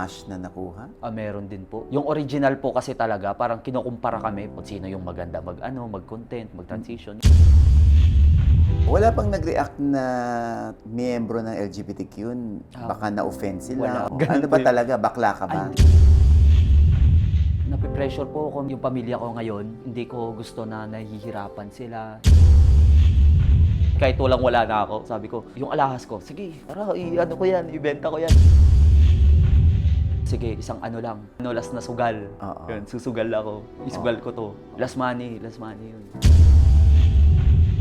bash na nakuha? Meron din po. Yung original po kasi talaga, parang kinukumpara kami kung sino yung maganda mag-content, mag-transition. Wala pang nag-react na miyembro ng LGBTQ? Baka na-offend Wala. sila? O Ganun ano ba po yun. talaga? Bakla ka ba? Napipressure po ako yung pamilya ko ngayon. Hindi ko gusto na nahihirapan sila. Kahit wala na ako, sabi ko, yung alahas ko, sige, tara, ano ko yan, ibenta ko yan. Sige, isang ano lang, last na sugal. Oo. Yan, susugal ako, isugal ko to. Last money yun.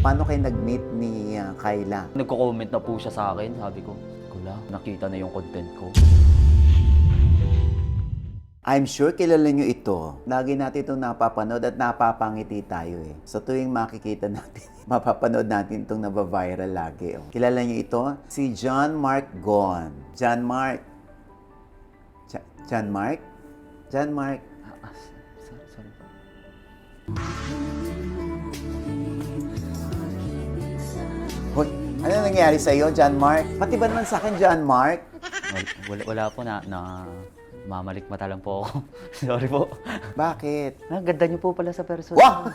Paano kayo nag-meet ni Kyla? Nagko-comment na po siya sa akin, sabi ko, kula, nakita na yung content ko. I'm sure kilala nyo ito. Lagi natin itong napapanood at napapangiti tayo eh. So tuwing makikita natin, mapapanood natin itong nabaviral lagi. Oh. Kilala nyo ito? Si John Mark Gon. John Mark? John Mark? John Mark? Sorry. Hoy, ano nangyari sa'yo, John Mark? Pati ba naman sa akin, John Mark? Wala po na mamalik mata lang po ako. Sorry po. Bakit? Ang ganda niyo po pala sa person. Wow!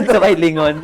Sabay lingon.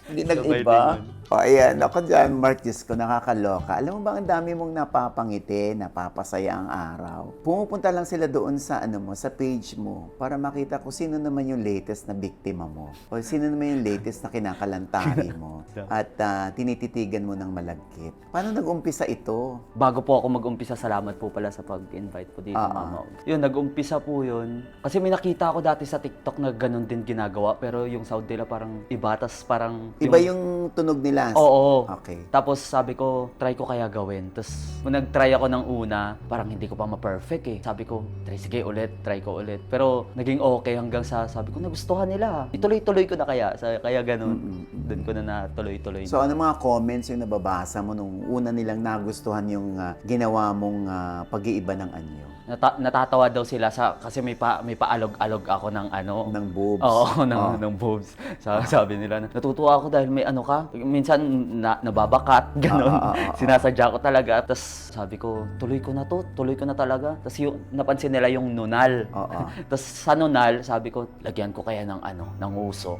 Hindi Sabay nag-iba. lingon. O ayan, ako dyan, Mark, Diyos ko, nakakaloka. Alam mo ba, ang dami mong napapangiti, napapasaya ang araw. Pumupunta lang sila doon sa, sa page mo para makita kung sino naman yung latest na biktima mo. O sino naman yung latest na kinakalantari mo. At tinititigan mo ng malagkit. Paano nag-umpisa ito? Bago po ako mag-umpisa, salamat po pala sa pag-invite po dito, Mama. Yun, nag-umpisa po yun. Kasi may nakita ako dati sa TikTok na ganun din ginagawa, pero yung sound nila parang iba, tas parang... Iba yung tunog nila. Oo. Okay. Tapos sabi ko, try ko kaya gawin. Tapos nung nag-try ako ng una, parang hindi ko pa ma-perfect eh. Sabi ko, try ko ulit. Pero naging okay hanggang sa sabi ko, nagustuhan nila. Ituloy-tuloy ko na kaya. Kaya ganun. Doon ko na natuloy-tuloy. So ano mga comments yung nababasa mo nung una nilang nagustuhan yung ginawa mong pag-iiba ng anyo? Natatawa daw sila kasi may paalog-alog ako ng ano. Ng boobs? Oo, ng boobs. Sabi nila, natutuwa ako dahil may ano ka. Minsan nababakat, gano'n. Sinasadya ko talaga. Tapos sabi ko, tuloy ko na talaga. Tapos napansin nila yung nunal. Tapos sa nunal, sabi ko, lagyan ko kaya ng uso.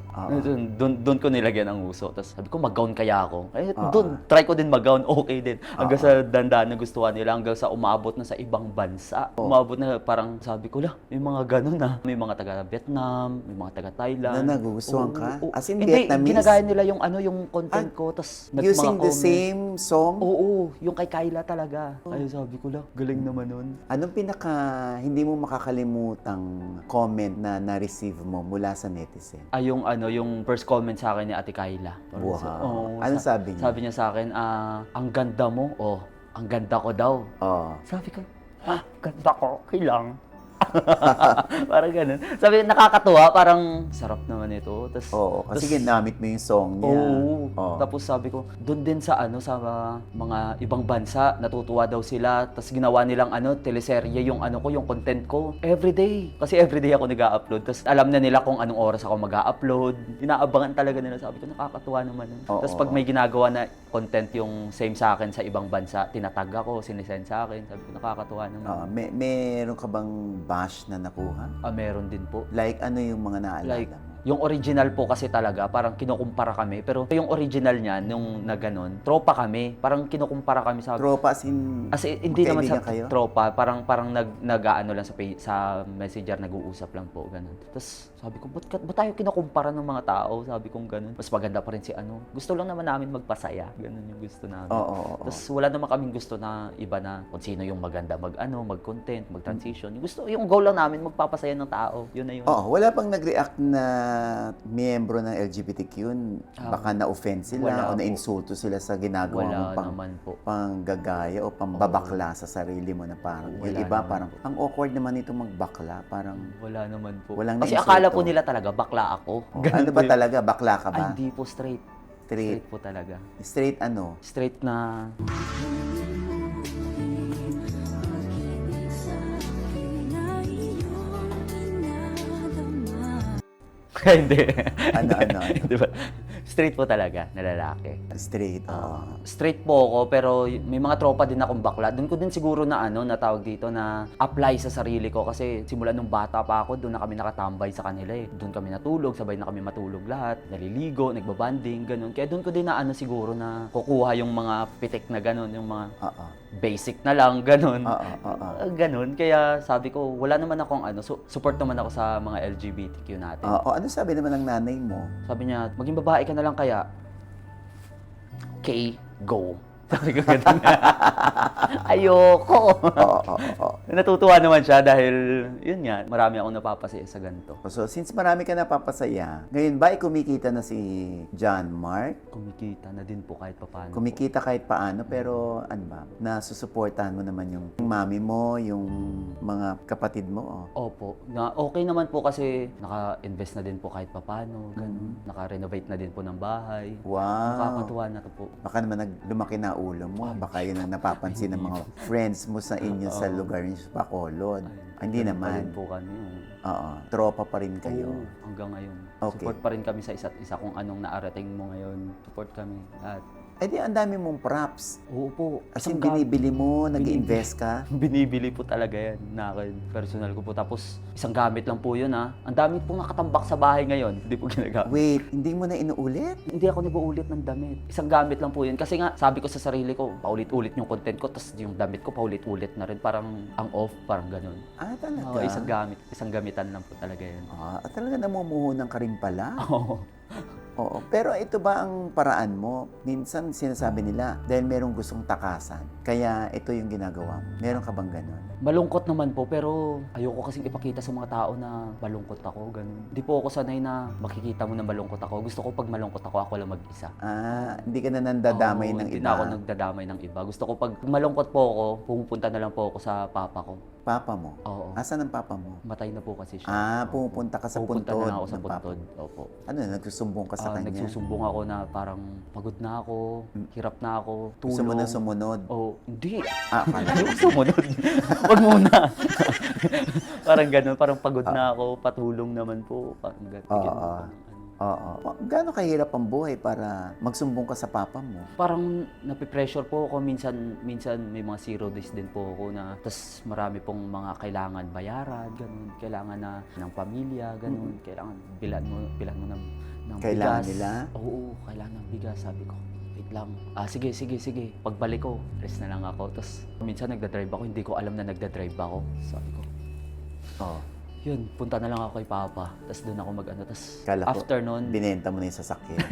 Doon ko nilagyan ng uso. Tapos sabi ko, mag-gown kaya ako. Doon, try ko din mag-gown, okay din. Hanggang sa dandaan na gustuhan nila, hanggang sa umabot na sa ibang bansa. Umabot na parang sabi ko lang, may mga ganun may mga taga-Vietnam, may mga taga-Thailand. Na nagugustuhan ka? As in Hindi, Vietnamese? ginagaya nila yung content ko, tas Using the same song? Oo, yung kay Kyla talaga. Ay, sabi ko lang, galing naman nun. Anong pinaka hindi mo makakalimutang comment na na-receive mo mula sa netizen? Yung first comment sa akin ni Ate Kyla. Wow. Anong sabi niya? Sabi niya sa akin, ang ganda mo, ang ganda ko daw. Sabi ko, ganda ko, kailang. Parang ganun. Sabi, nakakatuwa, parang sarap naman ito. Kasi ginamit mo yung song niya. Tapos sabi ko, doon din sa sa mga ibang bansa, natutuwa daw sila. Tapos ginawa nilang teleserye yung yung content ko. Everyday. Kasi everyday ako nag-a-upload. Tapos alam na nila kung anong oras ako mag-a-upload. Inaabangan talaga nila. Sabi ko, nakakatuwa naman. Tapos pag may ginagawa na content yung same sa akin sa ibang bansa, tinatag ako, sinisend sa akin. Sabi ko, nakakatuwa naman. Meron ka bang bash na nakuha? Meron din po. Like ano yung mga naalala mo? Yung original po kasi talaga, parang kinukumpara kami. Pero yung original niya, nung na ganun, tropa kami. Parang kinukumpara kami sa... Tropa as in hindi naman sa kayo? tropa. Parang nag-aano lang sa messenger, nag-uusap lang po, ganun. Tapos sabi ko, ba't tayo kinukumpara ng mga tao? Sabi ko ganun. Mas maganda pa rin si Gusto lang naman namin magpasaya. Ganun yung gusto namin. Tapos wala naman kaming gusto na iba na kung sino yung maganda mag-content, mag-transition. Yung goal lang namin, magpapasaya ng tao. Yun na yun. Wala pang nag-react na miyembro ng LGBTQ? Baka na-offend sila o na-insulto sila sa ginagawa mong panggagaya o pambabakla sa sarili mo na parang yung iba naman. Parang ang awkward naman ito magbakla, parang wala naman po. Kasi akala po nila talaga bakla ako. Ano ba talaga? Bakla ka ba? Ay, hindi po, straight. Straight po talaga. Straight ano? Straight na... Hindi. Ano? Hindi ba? Straight po talaga, na lalaki. Straight, oo. Straight po ako, pero may mga tropa din akong bakla. Doon ko din siguro na na tawag dito, na apply sa sarili ko. Kasi simula nung bata pa ako, doon na kami nakatambay sa kanila eh. Doon kami natulog, sabay na kami matulog lahat. Naliligo, nagbabanding, ganun. Kaya doon ko din na siguro na kukuha yung mga pitik na ganun, yung mga Oo. basic na lang, ganun. Oo. Ganun. Kaya sabi ko, wala naman akong support naman ako sa mga LGBTQ natin. Oo. Ano sabi naman ng nanay mo? Sabi niya, maging babae ka na lang kaya. Okay, go. Sabi ko ganun. Ayoko. Oo. Natutuwa naman siya dahil, yun nga, marami akong napapasaya sa ganito. So, since marami ka napapasaya, ngayon ba ay kumikita na si John Mark? Kumikita na din po kahit papaano. Kumikita kahit paano, pero ano ba, nasusuportahan mo naman yung mami mo, yung mga kapatid mo. Opo. Okay naman po kasi naka-invest na din po kahit papaano. Ganun. Naka-renovate na din po ng bahay. Wow. Nakakatuwa na to po. Baka naman lumaki na ulo mo. Baka yun ang napapansin ng mga friends mo sa inyo sa lugar niyo sa Bacolod. Hindi Ganun pa naman. rin po kami. Oo. Tropa pa rin kayo. Oo, hanggang ngayon. Okay. Support pa rin kami sa isa't isa kung anong naarating mo ngayon. Support kami. At Eh di, ang dami mong props. oo po. As in, binibili mo, nag-invest ka. Binibili po talaga yan na akin. Personal ko po. Tapos isang gamit lang po yun Ang dami pong nakatambak sa bahay ngayon. Hindi po ginagamit. Wait, hindi mo na inuulit? Hindi ako nag-uulit ng damit. Isang gamit lang po yun. Kasi nga, sabi ko sa sarili ko, paulit-ulit yung content ko, tapos yung damit ko paulit-ulit na rin. Parang ang off, parang ganun. Ah, talaga? Oo, isang gamitan lang po talaga yun. Talaga namumuhunan ka rin pala? Oo. Oo. Pero ito ba ang paraan mo? Minsan sinasabi nila, dahil merong gustong takasan, kaya ito yung ginagawa mo. Meron ka bang ganun? Malungkot naman po, pero ayoko kasing ipakita sa mga tao na malungkot ako, ganun. Hindi po ako sanay na makikita mo na malungkot ako. Gusto ko pag malungkot ako lang mag-isa. Hindi ka na nandadamay Oo, ng hindi iba. na ako nagdadamay ng iba. Gusto ko pag malungkot po ako, pumupunta na lang po ako sa papa ko. Papa mo? Oo. Asan ang papa mo? Matay na po kasi siya. Pumupunta ka sa Pupunta puntod na lang ako sa ng papa puntod. mo. Opo. Ano, nagsusumbong ka sa kanya? Nagsusumbong ako na parang pagod na ako, hirap na ako, tulong. Gusto mo na sumunod? Hindi. Akala Hindi ko sumunod. Wag muna. Parang ganun, parang pagod na ako, patulong naman po. Parang ganun. Oo. Gaano kahirap ang buhay para magsumbong ka sa papa mo? Parang napipressure po ako. Minsan may mga 0 days din po ako na tas marami pong mga kailangan bayaran, ganun. Kailangan na ng pamilya, ganun. Kailangan bilan mo ng Kailangan bigas. nila? Oo, kailangan ng bigas. Sabi ko, wait lang. Sige. Pagbalik ko, rest na lang ako. Tapos minsan nagdadrive ako, hindi ko alam na nagdadrive ako. Sabi ko, yun, punta na lang ako kay Papa. Tapos doon ako Tapos Kala ko, after nun, binenta mo na yung sasakyan.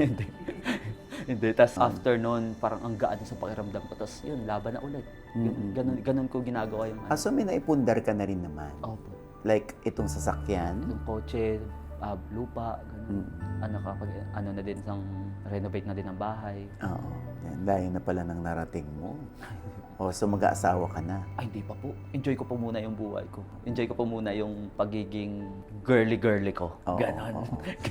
hindi. Tapos after nun, parang ang gaan sa pakiramdam ko. Tapos yun, laban na ulit. Ganun ko ginagawa yung So may naipundar ka na rin naman? Opo. Like itong sasakyan? Yung kotse, lupa, ganun. Ano na din, isang renovate na din ang bahay. Oo. Layo na pala ng narating mo. So mag-aasawa ka na? Ay, hindi pa po. Enjoy ko po muna yung buhay ko. Enjoy ko po muna yung pagiging girly-girly ko. Ganon.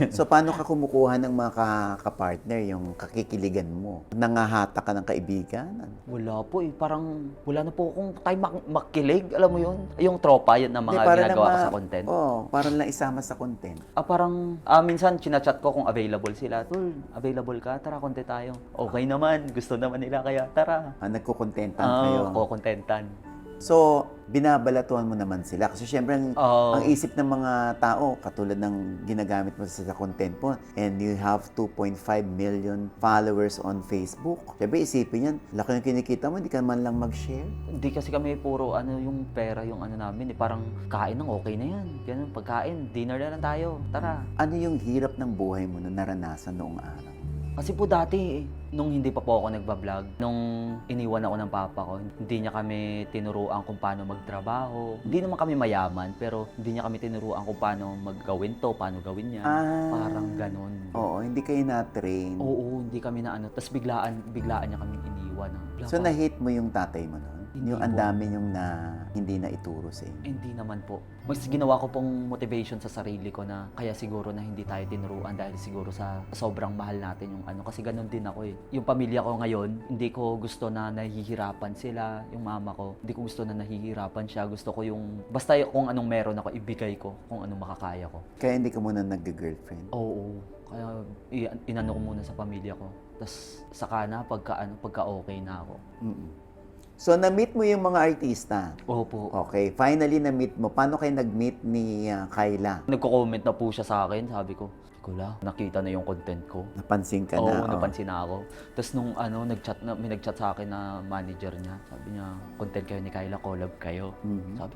So paano ka kumukuha ng mga kapartner, yung kakikiligan mo? Nangahata ka ng kaibigan? Wala po Parang wala na po akong time makilig. Alam mo yun? Yung tropa, yun na mga ginagawa ko sa content. Parang lang isama sa content. Parang minsan chinachat ko kung available sila. Tol, available ka? Tara, content tayo. Okay naman. Gusto naman nila kaya tara. Nagkukontentan kayo. Kukontentan. So, binabalatuhan mo naman sila. Kasi syempre, ang isip ng mga tao, katulad ng ginagamit mo sa content mo, and you have 2.5 million followers on Facebook. Syempre, isipin yan, laki ng kinikita mo, hindi ka man lang mag-share. Hindi kasi kami puro yung pera yung namin. Parang kain ng okay na yan. Ganun, pagkain, dinner na lang tayo. Tara. Ano yung hirap ng buhay mo na naranasan noong araw? Kasi po dati, nung hindi pa po ako nagbablog, nung iniwan ako ng papa ko, hindi niya kami tinuruan kung paano magtrabaho. Hindi naman kami mayaman, pero hindi niya kami tinuruan kung paano maggawin to, paano gawin niya. Parang ganun. Oo, hindi kayo na-train. Oo, hindi kami na Tapos biglaan niya kami iniwan. So, na-hate mo yung tatay mo noon? Hindi Yung ang po. dami yung hindi na ituro sa inyo. Hindi naman po. Mas ginawa ko pong motivation sa sarili ko na kaya siguro na hindi tayo tinuruan dahil siguro sa sobrang mahal natin yung ano. Kasi ganun din ako eh. Yung pamilya ko ngayon, hindi ko gusto na nahihirapan sila, yung mama ko. Hindi ko gusto na nahihirapan siya. Gusto ko yung, basta kung anong meron ako, ibigay ko kung anong makakaya ko. Kaya hindi ka muna nag-girlfriend. Oo. Kaya inano ko muna sa pamilya ko. Tapos saka na pagka okay na ako. Mm-mm. So, na-meet mo yung mga artista. Opo. Okay, finally na-meet mo. Paano kayo nag-meet ni Kyla? Nagko-comment na po siya sa akin, sabi ko, "Kula, nakita na yung content ko." Napansin ka Oo, na. napansin na ako. Tapos nung may nagchat sa akin na manager niya. Sabi niya, content kayo ni Kyla, collab kayo. Mhm. Sabi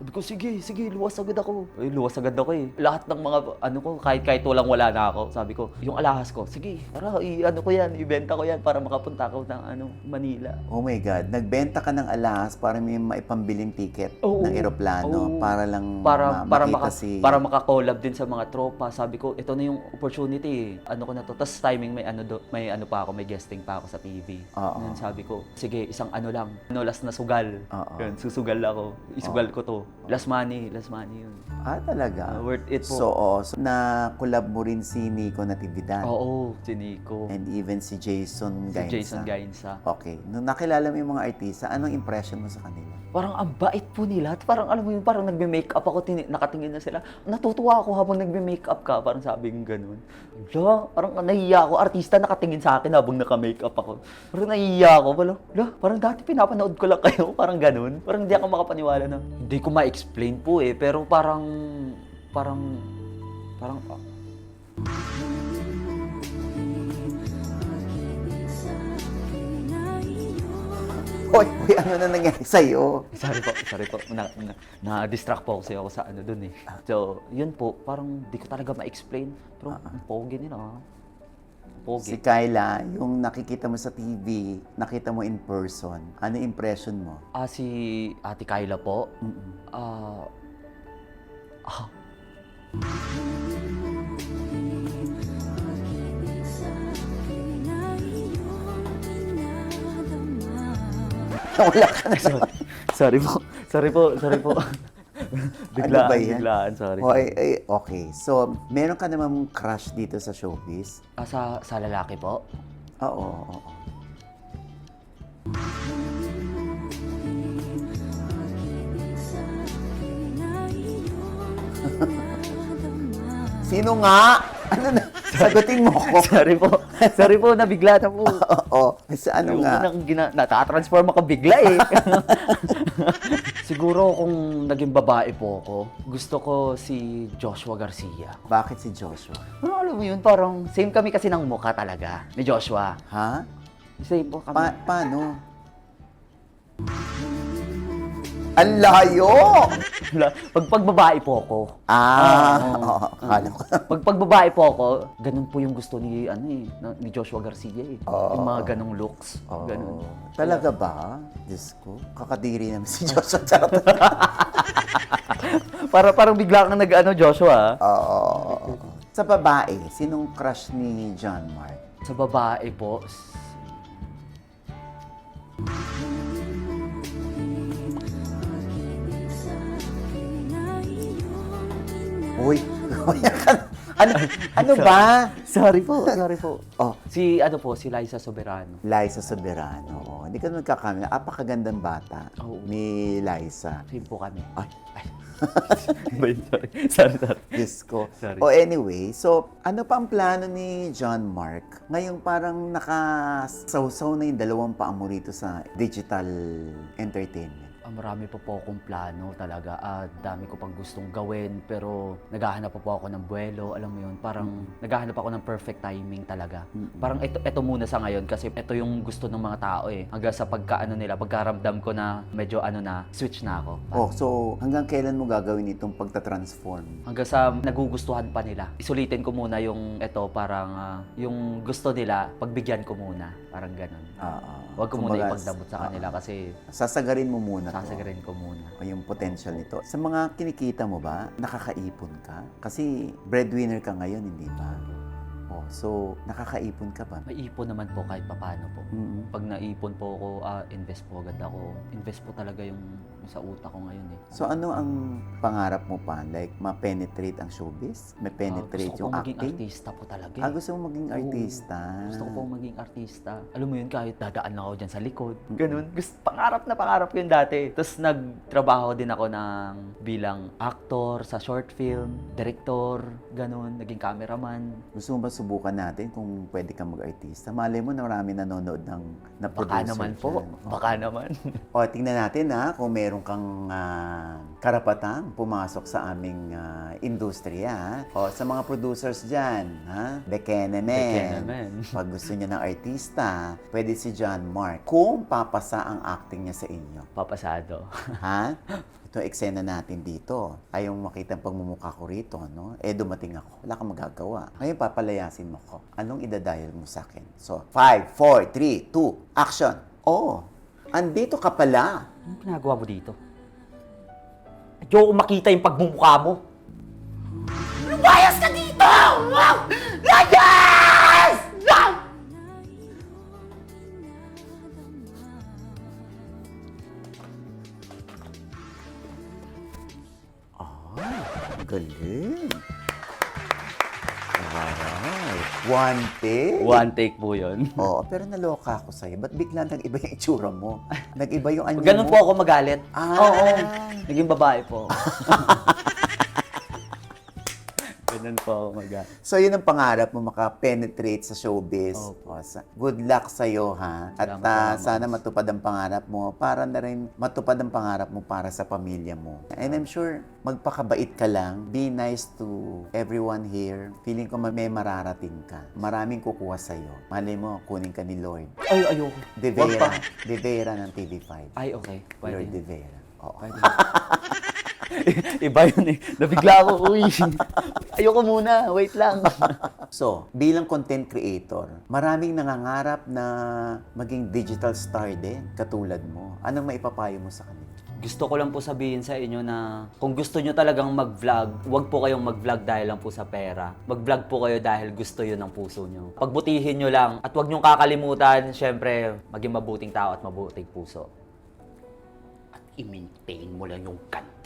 ko, sige, luwas agad ako. Ay, luwas agad ako eh. Lahat ng mga, ko, kahit walang wala na ako. Sabi ko, yung alahas ko, sige, tara, ibenta ko yan para makapunta ako ng Manila. Oh my God, nagbenta ka ng alahas para may maipambiling ticket Oo. ng eroplano Oo. para lang makita si... Para maka-collab din sa mga tropa. Sabi ko, ito na yung opportunity. Ano ko na to. Tapos timing may guesting pa ako sa TV. Oo. Ngayon sabi ko, sige, isang lang. Last na sugal. Oo. Yun, susugal ako. Isugal ko to. Last money yun. Talaga? Worth it po. So, na-collab mo rin si Nico Natividad. Oo, si Nico. And even si Jason Si Gainsa. Jason Gainsa. Okay. Nung nakilala mo yung mga artista, anong impression mo sa kanila? Parang ang bait po nila. At parang alam mo yun, parang nagme-makeup ako, nakatingin na sila. Natutuwa ako habang nagme-makeup ka. Parang sabi ko ganun. Parang nahiya ako. Artista nakatingin sa akin habang naka-makeup ako. Parang nahiya ako. Parang dati pinapanood ko lang kayo. Parang ganun. Parang hindi ako makapaniwala na. Hindi ko ma-explain po eh. Pero parang Hoy, ano na nangyari sa'yo? sorry po. Na-distract po kasi ako sa dun eh. So, yun po. Parang di ko talaga ma-explain. Pero ang pogi nila. Si Pogi. Kyla, yung nakikita mo sa TV, nakita mo in person, ano impression mo? Si Ate Kyla po. Mm-mm. Wala ka na. Sorry po. Ano ba yan? Biglaan, sorry. Okay. So, meron ka namang crush dito sa showbiz? Sa lalaki po? Oo. Sino nga? Ano na? Sagutin mo ko. Sorry po, nabigla na po. Oo. Sa ano nga? Nata-transform ako bigla eh. Siguro kung naging babae po ako, gusto ko si Joshua Garcia. Bakit si Joshua? Alam mo yun, parang same kami kasi ng mukha talaga ni Joshua. Ha? Same po kami. Paano? Ang layo! Pag babae po ako. Oo. Akala ko. Pag babae po ako, ganun po yung gusto ni ni Joshua Garcia eh. Oo. Yung mga ganong looks, ganun. Talaga ba? Diyos ko, kakadiri naman si Joshua. Charot. Parang bigla kang Joshua. Oo. Sa babae, sinong crush ni John Mark? Sa babae po, Uy, ano ba? sorry po. Oh, Si Liza Soberano. Liza Soberano. Oo, hindi ka nagkakamali. Apakagandang bata Oo. ni Liza. Same po kami. Ay, sorry. Diyos ko. Sorry. Anyway, so ano pa ang plano ni John Mark? Ngayong parang nakasawsaw na yung dalawang paa mo rito sa digital entertainment. Marami pa po akong plano talaga at dami ko pang gustong gawin pero naghahanap pa po ako ng buwelo, alam mo yun, parang naghahanap ako ng perfect timing talaga. Parang ito muna sa ngayon kasi ito yung gusto ng mga tao eh. Hanggang sa pagkaramdam ko na medyo switch na ako. Oh, so hanggang kailan mo gagawin itong pagta-transform? Hanggang sa nagugustuhan pa nila. Isulitin ko muna yung yung gusto nila, pagbigyan ko muna. Parang ganun. Huwag ko muna ipagdamot sa kanila kasi sasagarin mo muna to. sasagarin ko muna. O yung potential nito. Sa mga kinikita mo ba, nakakaipon ka? Kasi breadwinner ka ngayon, hindi ba? Oh, So, nakakaipon ka ba? May ipon naman po kahit papaano po. Mm. Pag naipon po ako, invest po agad ako. Invest po talaga yung sa utak ko ngayon eh. So, ano ang pangarap mo pa? Like, ma-penetrate ang showbiz? Ma-penetrate gusto ko yung po maging acting? artista po talaga eh. Gusto mo maging Oo. artista? Gusto ko pong maging artista. Alam mo yun, kahit dadaan lang ako dyan sa likod. Ganun. Pangarap na pangarap ko yun dati. Tapos nagtrabaho din ako bilang actor sa short film, director, ganun. Naging cameraman. Gusto mo ba subukan natin kung pwede kang mag-artista? Malay mo na marami nanonood na Baka producer naman po. dyan. Baka naman. O, tingnan natin kung meron kang karapatang pumasok sa aming industriya. O, sa mga producers dyan, Bekene Bekene. Pag gusto niya ng artista, pwede si John Mark. Kung papasa ang acting niya sa inyo. Papasado. Ha? Ito eksena natin dito. Ayaw mo makita ang pagmumukha ko rito, no? Dumating ako. Wala kang magagawa. Ngayon, papalayasin mo ko. Anong idadial mo sa akin? So, 5, 4, 3, 2, action! Oh, andito ka pala. Anong ginagawa mo dito? Ayoko makita yung pagmumukha mo. Lumayas ka dito! Wow! Layas! Wow! Galing. Alright. One take? One take po yun. Oo, pero naloka ako sa'yo. Ba't bigla nag-iba yung itsura mo? Nag-iba yung anyo Ganun mo? po ako magalit. Oo. Naging babae po. Ganun po ako magalit. So, yun ang pangarap mo, maka-penetrate sa showbiz. Opo. Good luck sa'yo, ha? At Salamat, sana matupad ang pangarap mo para na rin matupad ang pangarap mo para sa pamilya mo. And I'm sure, magpakabait ka lang. Be nice to everyone here. Feeling ko may mararating ka. Maraming kukuha sa'yo. Malay mo, kunin ka ni Lord. Ay, ayoko. De Wag pa. Vera. De Vera ng TV5. Ay, okay. Lord Pwede. De Vera. Oo. Pwede. Iba yun eh. Nabigla ako, uy. Ayoko muna, wait lang. So, bilang content creator, maraming nangangarap na maging digital star din, katulad mo. Anong maipapayo mo sa kanila? Gusto ko lang po sabihin sa inyo na kung gusto nyo talagang mag-vlog, huwag po kayong mag-vlog dahil lang po sa pera. Mag-vlog po kayo dahil gusto yun ng puso nyo. Pagbutihin nyo lang at huwag nyo kakalimutan, syempre, maging mabuting tao at mabuting puso. I-maintain mo lang yung ganda